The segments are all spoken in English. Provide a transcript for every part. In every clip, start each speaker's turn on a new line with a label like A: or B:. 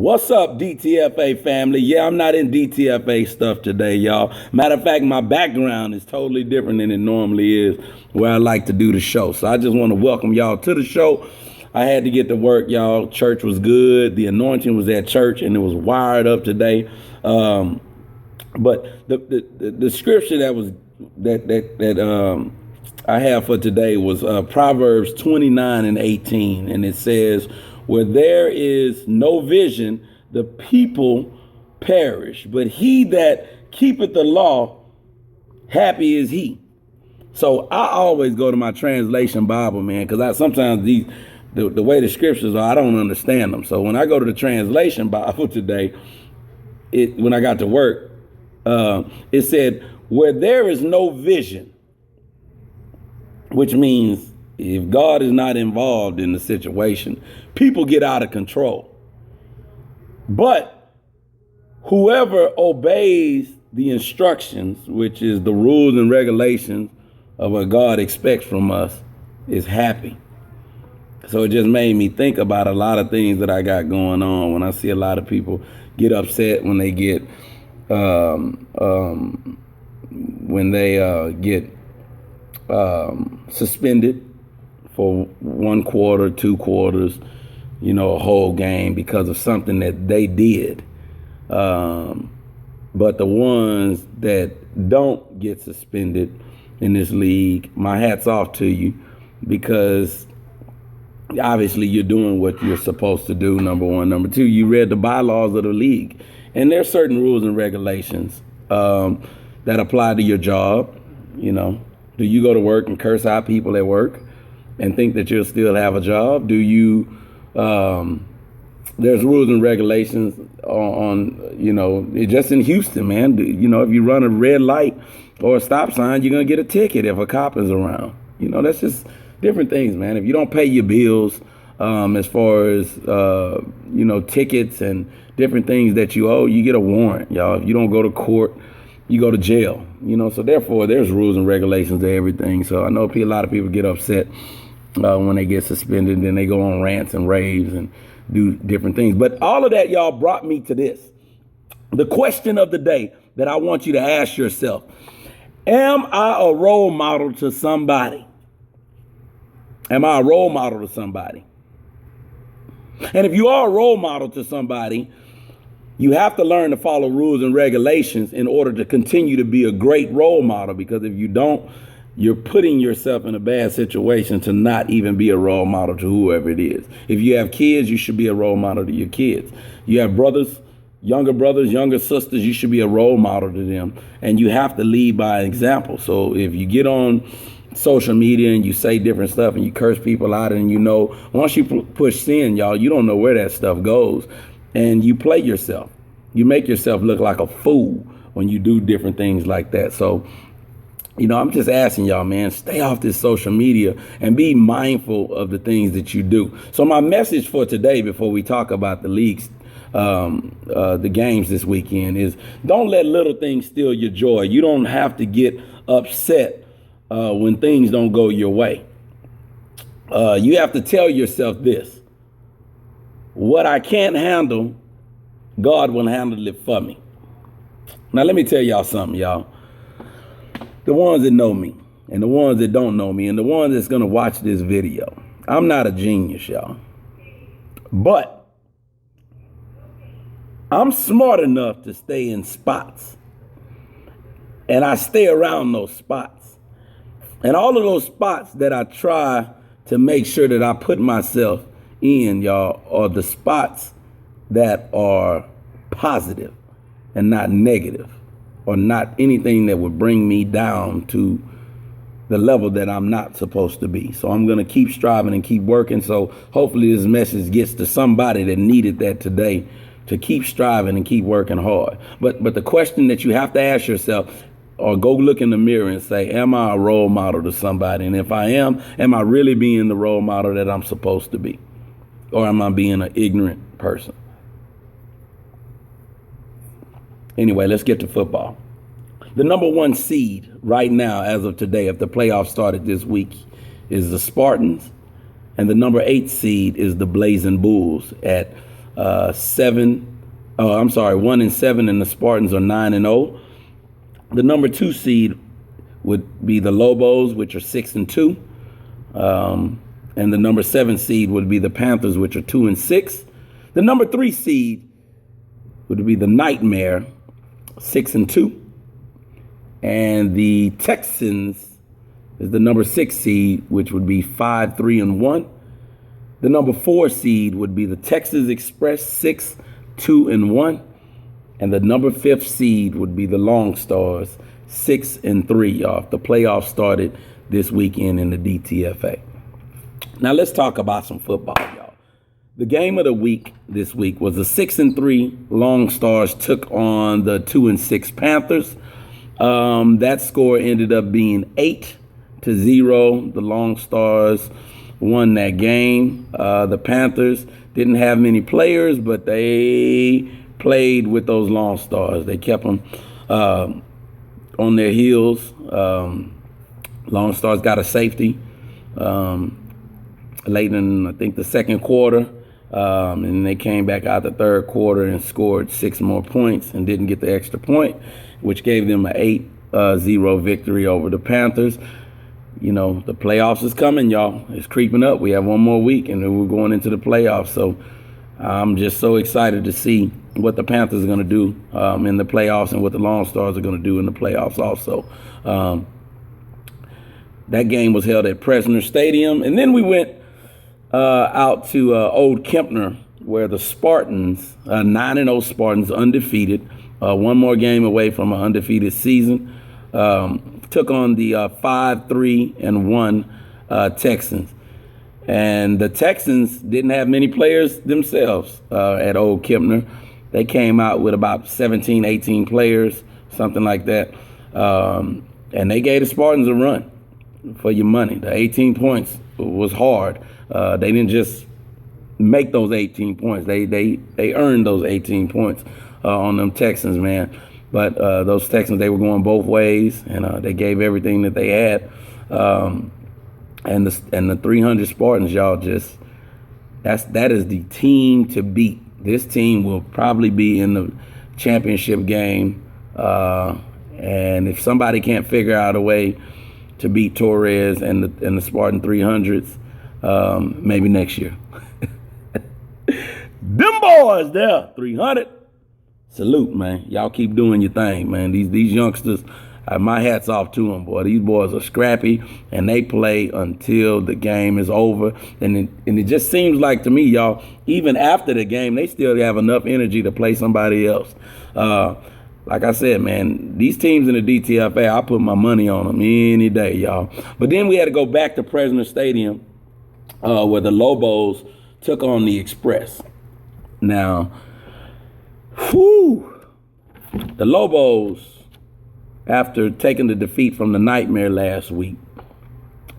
A: What's up, DTFA family? Yeah, I'm not in DTFA stuff today, y'all. Matter of fact, my background is totally different than it normally is where I like to do the show. So I just want to welcome y'all to the show. I had to get to work, y'all. Church was good. The anointing was at church and it was wired up today. But the scripture that I have for today was Proverbs 29:18, and it says, "Where there is no vision, the people perish, but he that keepeth the law, happy is he." So I always go to my translation Bible, man, because sometimes the way the scriptures are, I don't understand them. So when I go to the translation Bible today, when I got to work, it said, "Where there is no vision," which means if God is not involved in the situation, people get out of control. But whoever obeys the instructions, which is the rules and regulations of what God expects from us, is happy. So it just made me think about a lot of things that I got going on when I see a lot of people get upset when they get suspended for 1 quarter, 2 quarters, a whole game because of something that they did. But the ones that don't get suspended in this league, my hat's off to you, because obviously you're doing what you're supposed to do, number one. Number two, you read the bylaws of the league, and there's certain rules and regulations that apply to your job. Do you go to work and curse out people at work and think that you'll still have a job? Do you, there's rules and regulations on just in Houston, man. If you run a red light or a stop sign, you're going to get a ticket if a cop is around. That's just different things, man. If you don't pay your bills, as far as, tickets and different things that you owe, you get a warrant, y'all. If you don't go to court, you go to jail, so therefore there's rules and regulations to everything. So I know a lot of people get upset when they get suspended, and they go on rants and raves and do different things. But all of that, y'all, brought me to this. The question of the day that I want you to ask yourself: am I a role model to somebody? Am I a role model to somebody? And if you are a role model to somebody, you have to learn to follow rules and regulations in order to continue to be a great role model, because if you don't, you're putting yourself in a bad situation to not even be a role model to whoever it is. If you have kids, you should be a role model to your kids. You have brothers, younger sisters, you should be a role model to them. And you have to lead by example. So if you get on social media and you say different stuff and you curse people out, and once you push sin, y'all, you don't know where that stuff goes. And you play yourself. You make yourself look like a fool when you do different things like that. So, I'm just asking y'all, man, stay off this social media and be mindful of the things that you do. So my message for today, before we talk about the leagues, the games this weekend, is don't let little things steal your joy. You don't have to get upset when things don't go your way. You have to tell yourself this: what I can't handle, God will handle it for me. Now, let me tell y'all something, y'all. The ones that know me and the ones that don't know me and the ones that's going to watch this video, I'm not a genius, y'all. But I'm smart enough to stay in spots. And I stay around those spots. And all of those spots that I try to make sure that I put myself in, y'all, are the spots that are positive and not negative, or not anything that would bring me down to the level that I'm not supposed to be. So I'm going to keep striving and keep working. So hopefully this message gets to somebody that needed that today, to keep striving and keep working hard. But the question that you have to ask yourself, or go look in the mirror and say, am I a role model to somebody? And if I am I really being the role model that I'm supposed to be? Or am I being an ignorant person? Anyway, let's get to football. The number 1 seed right now, as of today, if the playoffs started this week, is the Spartans. And the number 8 seed is the Blazing Bulls at 1 and 7, and the Spartans are 9 and 0. The number 2 seed would be the Lobos, which are 6 and 2. And the number 7 seed would be the Panthers, which are 2 and 6. The number 3 seed would be the Nightmare, 6 and 2. And the Texans is the number 6 seed, which would be 5, 3 and 1. The number 4 seed would be the Texas Express, 6, 2 and 1. And the number 5th seed would be the Long Stars, 6 and 3, y'all. The playoffs started this weekend in the DTFA. Now let's talk about some football, y'all. The game of the week this week was the 6 and 3 Long Stars took on the 2 and 6 Panthers. That score ended up being 8-0. The Long Stars won that game. The Panthers didn't have many players, but they played with those Long Stars. They kept them on their heels. Long Stars got a safety late in, I think, the second quarter. And they came back out the third quarter and scored 6 more points and didn't get the extra point, which gave them an 8-0 victory over the Panthers. You know, the playoffs is coming, y'all. It's creeping up. We have one more week, and then we're going into the playoffs. So I'm just so excited to see what the Panthers are going to do in the playoffs and what the Long Stars are going to do in the playoffs also. That game was held at Presner Stadium. And then we went out to Old Kempner, where the Spartans, 9-0 Spartans, undefeated, one more game away from an undefeated season, took on the 5-3 and 1 Texans. And the Texans didn't have many players themselves at Old Kempner. They came out with about 17, 18 players, something like that. And they gave the Spartans a run for your money. The 18 points was hard. They didn't just make those 18 points. They earned those 18 points on them Texans, man. But those Texans, they were going both ways, and they gave everything that they had. And the 300 Spartans, y'all, that is the team to beat. This team will probably be in the championship game. And if somebody can't figure out a way to beat Torres and the Spartan 300s, maybe next year. Them boys there, 300. Salute, man. Y'all keep doing your thing, man. These youngsters, my hat's off to them, boy. These boys are scrappy, and they play until the game is over. And it just seems like to me, y'all, even after the game, they still have enough energy to play somebody else. Like I said, man, these teams in the DTFA, I put my money on them any day, y'all. But then we had to go back to Presner Stadium, where the Lobos took on the Express. Now, the Lobos, after taking the defeat from the Nightmare last week,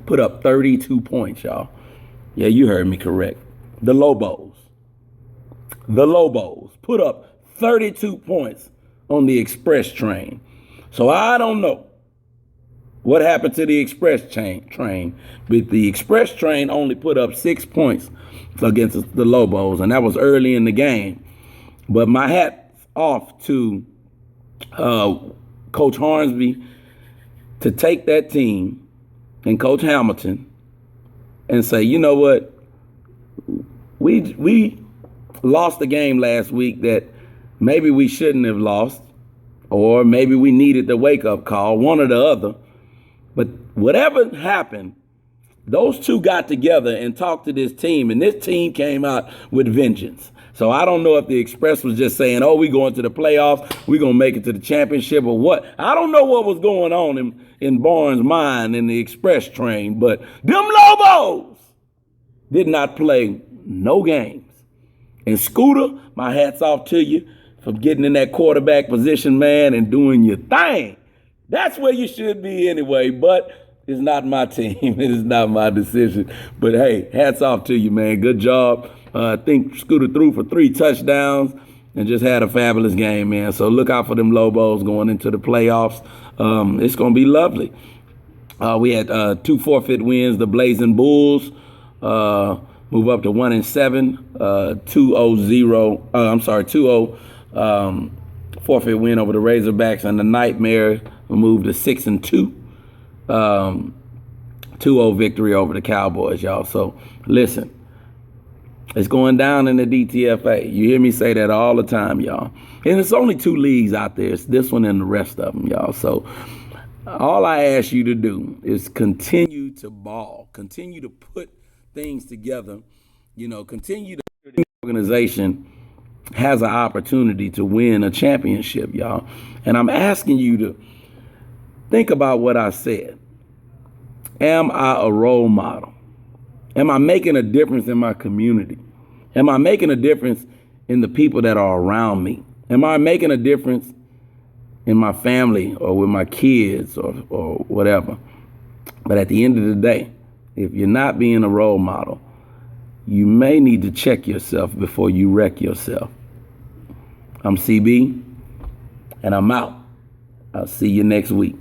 A: put up 32 points, y'all. Yeah, you heard me correct. The Lobos put up 32 points on the Express train. So I don't know what happened to the Express train, but the Express train only put up 6 points against the Lobos, and that was early in the game. But my hat's off to Coach Hornsby to take that team and Coach Hamilton and say, you know what, we lost the game last week that maybe we shouldn't have lost, or maybe we needed the wake-up call, one or the other. But whatever happened, those two got together and talked to this team, and this team came out with vengeance. So I don't know if the Express was just saying, oh, we going to the playoffs, we're going to make it to the championship or what. I don't know what was going on in Barnes' mind in the Express train, but them Lobos did not play no games. And Scooter, my hat's off to you for getting in that quarterback position, man, and doing your thing. That's where you should be anyway, but it's not my team. It is not my decision. But, hey, hats off to you, man. Good job. I think Scooter threw for 3 touchdowns and just had a fabulous game, man. So look out for them Lobos going into the playoffs. It's going to be lovely. We had 2 forfeit wins. The Blazing Bulls move up to 1-7, 2-0. I'm sorry, 2-0 forfeit win over the Razorbacks, and the Nightmare moved to 6-2, 2-0 victory over the Cowboys, y'all. So listen, it's going down in the DTFA. You hear me say that all the time, y'all. And it's only 2 leagues out there. It's this one and the rest of them, y'all. So all I ask you to do is continue to ball, continue to put things together, continue to the organization has an opportunity to win a championship, y'all. And I'm asking you to think about what I said. Am I a role model? Am I making a difference in my community? Am I making a difference in the people that are around me? Am I making a difference in my family or with my kids or whatever? But at the end of the day, if you're not being a role model, you may need to check yourself before you wreck yourself. I'm CB, and I'm out. I'll see you next week.